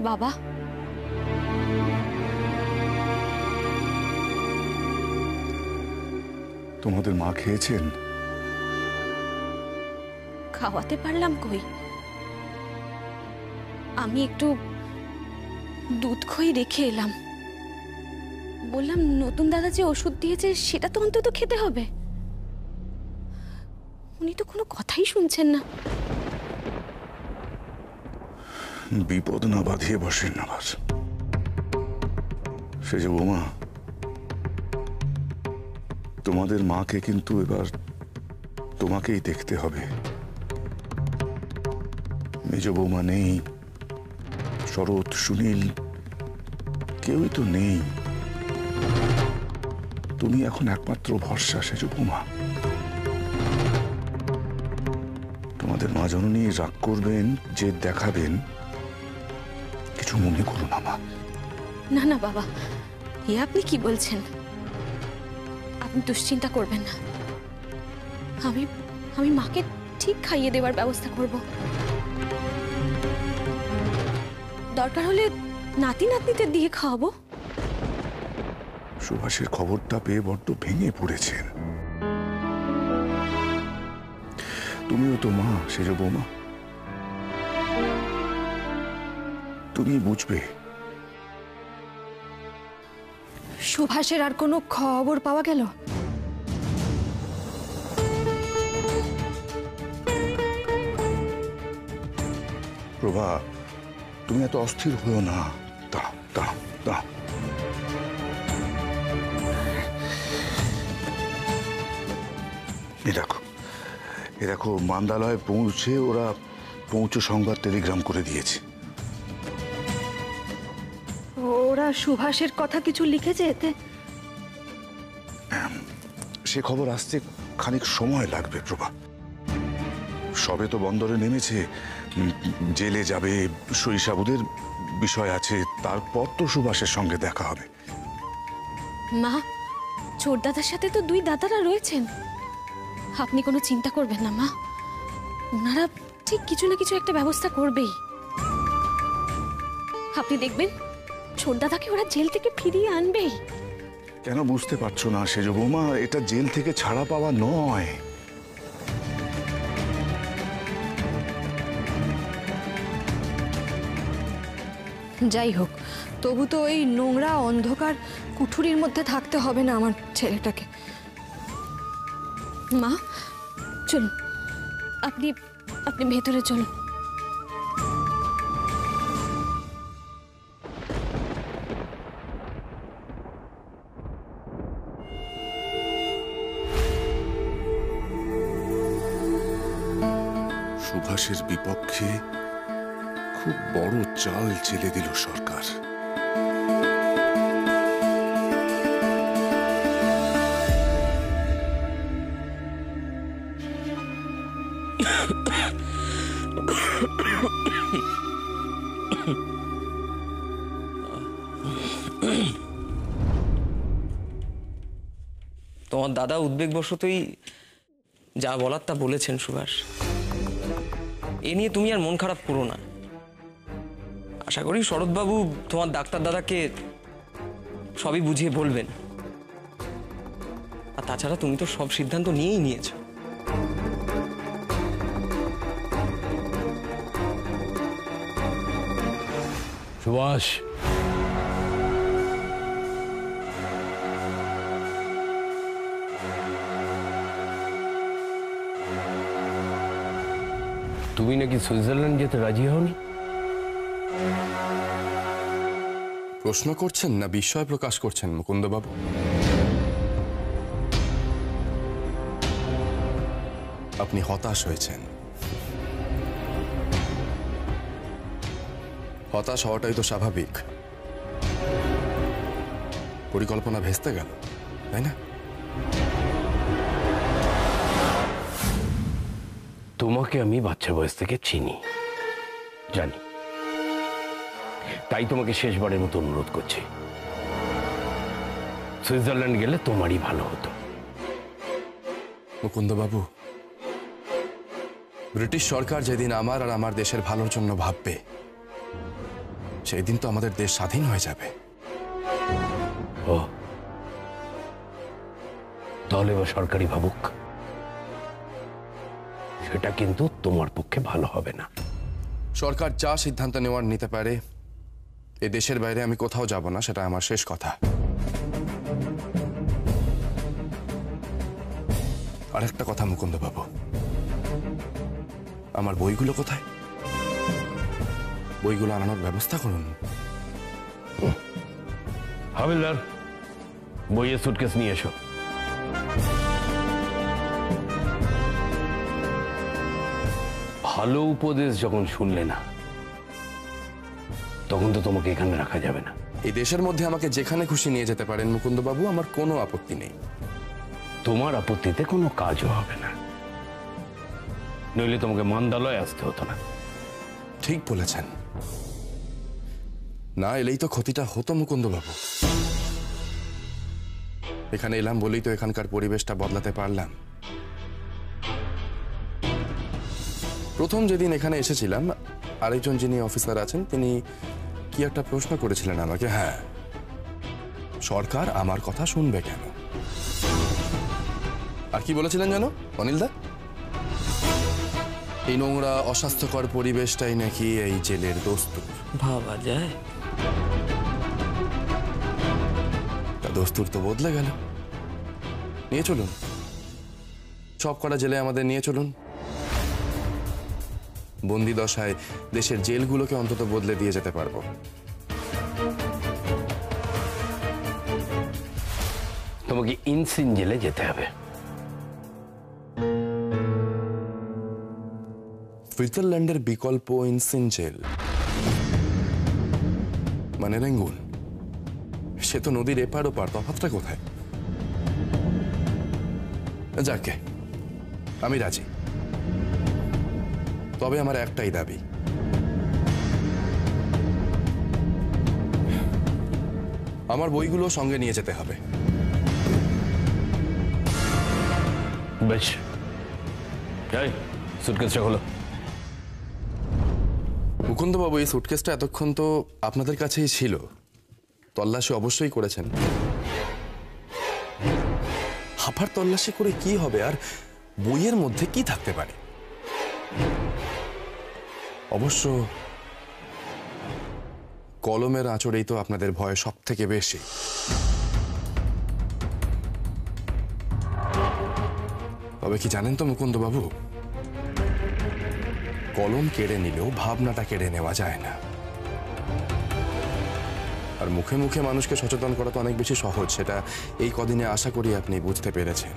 বাবা, তোমাদের মা খেয়েছেন? খাওয়াতে পারলাম কই, আমি একটু দুধ খই রেখে এলাম। বললাম নতুন দাদা যে ওষুধ দিয়েছে সেটা তো অন্তত খেতে হবে। উনি তো কোনো কথাই শুনছেন না। বিপদ না বাঁধিয়ে বসেন আবার। সে যে বৌমা, তোমাদের মাকে কিন্তু এবার তোমাকেই দেখতে হবে। মেজ বৌমা নেই, শরৎ, সুনীল কেউই তো নেই। তুমি এখন একমাত্র ভরসা সেজ বৌমা। তোমাদের মা জননী রাগ করবেন, যে দেখাবেন, কিছু মনে করো না মা। না না বাবা, এ আপনি কি বলছেন? আপনি দুশ্চিন্তা করবেন না। আমি আমি মাকে ঠিক খাইয়ে দেওয়ার ব্যবস্থা করব। দরকার হলে নাতি নাতনিদের দিয়ে খাওয়াবো। সুভাষের খবরটা পেয়ে বড্ড ভেঙে পড়েছেন। তুমিও তো মা সেজ বৌমা, তুমি বুঝবে। সুভাষের আর কোনো খবর পাওয়া গেল? প্রভা, তুমি এত অস্থির হও না। দাঁড়াও দাঁড়াও দাঁড়াও। এ দেখো মান্দালয়ে পৌঁছে ওরা পৌঁছে সংবাদ টেলিগ্রাম করে দিয়েছে। ওরা সুভাষের কথা কিছু লিখেছে এতে? সে খবর আসতে খানিক সময় লাগবে প্রভা। সবে তো বন্দরে নেমেছে, জেলে যাবে, সরিষাবুদের বিষয় আছে, তারপর তো সুভাষের সঙ্গে দেখা হবে। মা, চোর দাদার সাথে তো দুই দাদারা রয়েছেন। আপনি কোনো চিন্তা করবেন না মা, ওনারা ঠিক কিছু না কিছু একটা ব্যবস্থা করবেই। আপনি দেখবেন চোর দাদাকে ওরা জেল থেকে ফিরিয়ে আনবেই। কেন বুঝতে পারছো না সেজ বৌমা? এটা জেল থেকে ছাড়া পাওয়া নয়। যাই হোক, তবু তো ওই নোংরা অন্ধকার কুঠুরির মধ্যে থাকতে হবে না আমার ছেলেটাকে। মা চলুন, আপনি আপনি ভেতরে চলুন। সুভাষের বিপক্ষে খুব বড় চাল চেলে দিল সরকার। তোমার দাদা উদ্বেগবশতই যা বলার তা বলেছেন সুভাষ। এ নিয়ে তুমি আর মন খারাপ করো না। আশা করি শরৎবাবু তোমার ডাক্তার দাদাকে সবই বুঝিয়ে বলবেন। আর তাছাড়া তুমি তো সব সিদ্ধান্ত নিয়েই নিয়েছো। সুভাষ, তুমি নাকি সুইজারল্যান্ড যেতে রাজি হওনি? প্রশ্ন করছেন না বিস্ময় প্রকাশ করছেন মুকুন্দবাবু? আপনি হতাশ হয়েছেন। হতাশ হওয়াটাই তো স্বাভাবিক। পরিকল্পনা ভেস্তে গেল, তাই না? তোমাকে আমি বাচ্চা বয়স থেকে চিনি, জানি। তাই তোমাকে শেষবারের মতো অনুরোধ করছি, সুইজারল্যান্ড গেলে তোমারই ভালো হতো। মুকুন্দবাবু, ব্রিটিশ সরকার যেদিন আমার আর আমার দেশের ভালোর জন্য ভাববে, সেই দিন তো আমাদের দেশ স্বাধীন হয়ে যাবে। ও তাহলে এবার সরকারি ভাবুক, সেটা কিন্তু তোমার পক্ষে ভালো হবে না। সরকার যা সিদ্ধান্ত নেওয়ার নিতে পারে, এ দেশের বাইরে আমি কোথাও যাব না, সেটা আমার শেষ কথা। আর একটা কথা মুকুন্দবাবু, আমার বইগুলো কোথায়? বইগুলো আনানোর ব্যবস্থা করুন। হাবিলদার, বইয়ের সুটকেস নিয়ে এসো। ভালো উপদেশ যখন শুনলে না, তখন তো তোমাকে এখানে রাখা যাবে না। এই দেশের মধ্যে আমাকে যেখানে খুশি নিয়ে যেতে পারেন মুকুন্দবাবু, আমার কোনো আপত্তি নেই। তোমার আপত্তিতে কোনো কাজও হবে না, নইলে তোমাকে মান্দালয়ে আসতে হতো না। ঠিক বলেছেন, না এলেই তো ক্ষতিটা হতো মুকুন্দবাবু। এখানে এলাম বলেই তো এখানকার পরিবেশটা বদলাতে পারলাম। প্রথম যেদিন এখানে এসেছিলাম, আরেকজন যিনি অফিসার আছেন তিনি কি একটা প্রশ্ন করেছিলেন আমাকে, হ্যাঁ, সরকার আমার কথা শুনবে কেন? আর কি বলেছিলেন জানো অনিলদা? এই নোংরা অস্বাস্থ্যকর পরিবেশটাই নাকি এই জেলের দস্তুর। ভাবা যায়? তা দস্তুর তো বদলে গেল। নিয়ে চলুন, সব কটা জেলে আমাদের নিয়ে চলুন। বন্দি দশায় দেশের জেলগুলোকে অন্তত বদলে দিয়ে যেতে পারবো। তোমাকে ইনসিন জেলে যেতে হবে। সুইজারল্যান্ডের বিকল্প ইনসিন জেল মানে রেঙ্গুন? সে তো নদীর এপার ওপার, তফাৎটা কোথায়? যাকে আমি রাজি, তবে আমার একটাই দাবি, আমার বইগুলো সঙ্গে নিয়ে যেতে হবে। বেশ, এই সুটকেসটা হলো। মুকুন্দবাবু, এই সুটকেসটা এতক্ষণ তো আপনাদের কাছেই ছিল, তল্লাশি অবশ্যই করেছেন। হাফার তল্লাশি করে কি হবে? আর বইয়ের মধ্যে কি থাকতে পারে? অবশ্য কলমের আঁচড়েই তো আপনাদের ভয় সব থেকে বেশি। তবে কি জানেন তো মুকুন্দবাবু, কলম কেড়ে নিলেও ভাবনাটা কেড়ে নেওয়া যায় না। আর মুখে মুখে মানুষকে সচেতন করা তো অনেক বেশি সহজ, সেটা এই কদিনে আশা করি আপনি বুঝতে পেরেছেন।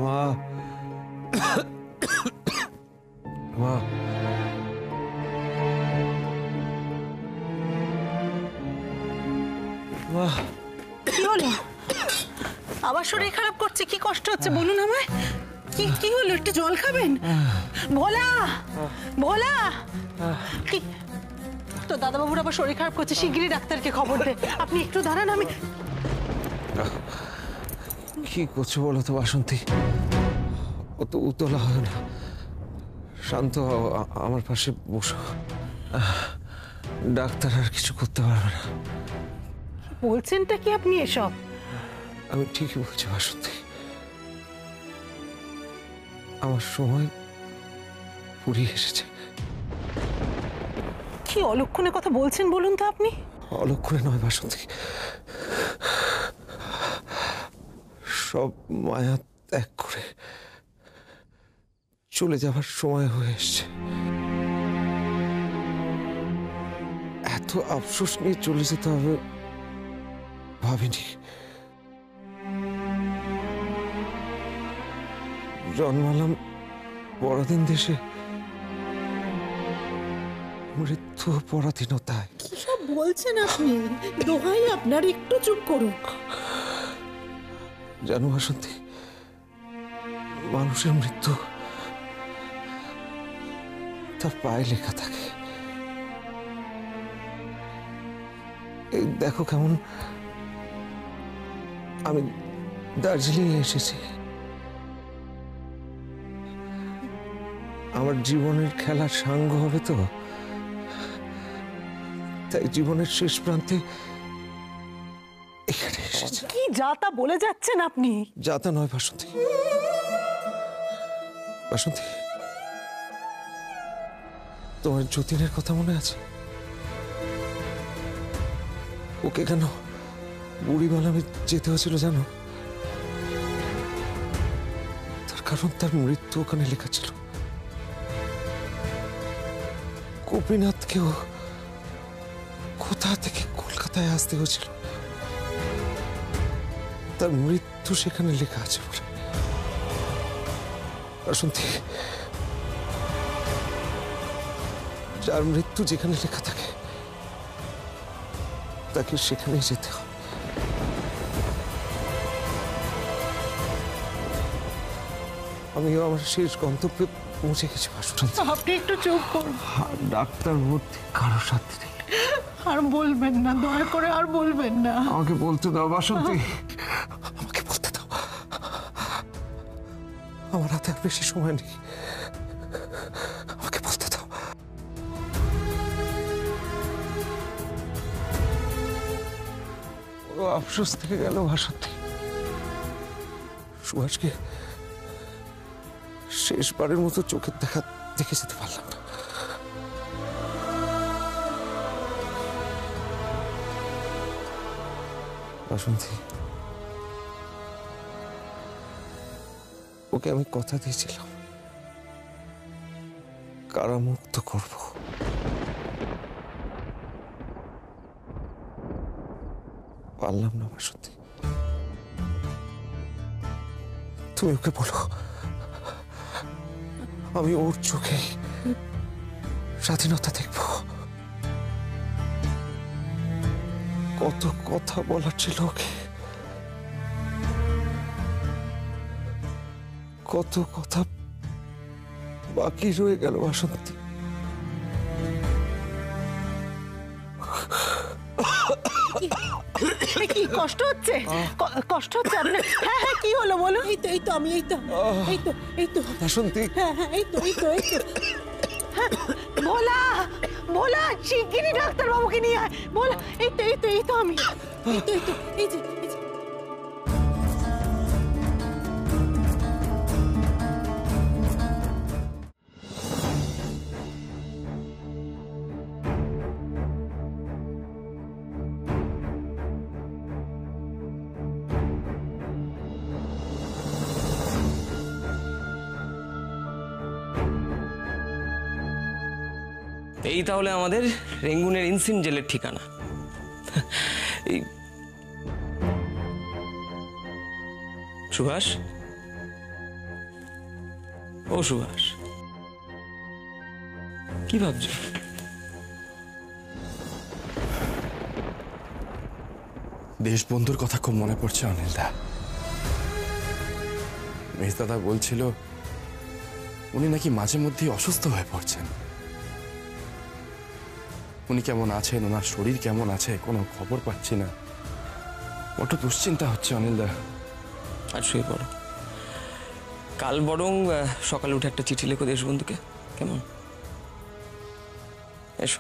মা, মা, মা, কি হলো? আবার শরীর খারাপ করছে? কি কষ্ট হচ্ছে বলুন আমায়। কি কি হলো? একটু জল খাবেন? ভোলা, ভোলা, কি তো দাদাবাবুর আবার শরীর খারাপ করছে, শিগগিরই ডাক্তারকে খবর দে। আপনি একটু দাঁড়ান, আমি কি করছো বলো তো বাসন্তী? অত উতলা হয় না, শান্ত হও, আমার পাশে বসো। ডাক্তার আর কিছু করতে পারবে না। বলছেনটা কি আপনি এসব? আমি ঠিকই বলছি বাসন্তী, আমার সময় ফুরিয়ে এসেছে। কি অলক্ষণে কথা বলছেন বলুন তো আপনি? অলক্ষণে নয় বাসন্তী, সব মায়া ত্যাগ করে চলে যাবার সময় হয়ে এসছে। এত আফসোস নিয়ে চলে যেতে হবে ভাবিনি। জন্মালাম পরাধীন দেশে, মৃত্যু পরাধীনতায়। কি সব বলছেন আপনি? দোহাই আপনার, একটু চুপ করুন। জানো বাসন্তী, মানুষের মৃত্যু তার পায়ে লেখা থাকে। এই দেখো কেমন আমি দার্জিলিং এসেছি। আমার জীবনের খেলার সাঙ্গ হবে তো, তাই জীবনের শেষ প্রান্তে এখানে এসেছি। কি যা তা বলে যাচ্ছেন আপনি? যাতা নয় বাসন্তী, বাসন্তী, তোমার যতীনের কথা মনে আছে? ওকে কেন বুড়িমালা আমি যেতে হয়েছিল জানো? তার কারণ তার মৃত্যু ওখানে লেখা ছিল। গোপীনাথকেও কোথা থেকে কলকাতায় আসতে হয়েছিল, তার মৃত্যু সেখানে লেখা আছে বলে। বাসন্তী, যার মৃত্যু যেখানে লেখা থাকে তাকে সেখানেই যেতে হয়। আমিও আমার শেষ গন্তব্যে পৌঁছে গেছি বাসন্তী। আপনি একটু চুপ করুন। ডাক্তার ভর্তি কারো সাথে নেই। আর বলবেন না, দয়া করে আর বলবেন না। আমাকে বলতে দাও বাসন্তী, আমাকে বলতে দাও। আমার হাতে আর বেশি সময় নেই, আমাকে বলতে দাও। ও আফসোস থেকে গেল বাসন্তী। সুভাষকে শেষবারের মতো চোখের দেখা দেখে যেতে পারলাম না। বাসন্তী, ওকে আমি কথা দিয়েছিলাম কারামুক্ত করব। পারলাম না বাসন্তী। তুমি ওকে বলো আমি ওর চোখে স্বাধীনতা দেখব। কত কথা বলার ছিল ওকে, কত কথা বাকি রয়ে গেল বাসন্তী। কি কষ্ট হচ্ছে? কষ্ট হচ্ছে আপনার? হ্যাঁ হ্যাঁ, কি হলো বলো? এই তো আমি এই তো বাসন্তী, হ্যাঁ হ্যাঁ, এই তো হ্যাঁ, ভোলা ভোলা, শিগগিরই ডাক্তার বাবুকে নিয়ে আয়। ভোলা, এই তো আমি, এই যে এই তাহলে আমাদের রেঙ্গুনের ইনসিন জেলের ঠিকানা। এই সুভাষ, ও সুভাষ, কি ভাবছো? দেশবন্ধুর কথা খুব মনে পড়ছে অনিলদা। মেজদাদা বলছিল উনি নাকি মাঝে মধ্যেই অসুস্থ হয়ে পড়ছেন। উনি কেমন আছেন, ওনার শরীর কেমন আছে কোনো খবর পাচ্ছি না। বড় দুশ্চিন্তা হচ্ছে অনিলদা। আর শুয়ে পড়ো। কাল বরং সকালে উঠে একটা চিঠি লেখো দেশবন্ধুকে, কেমন? এসো।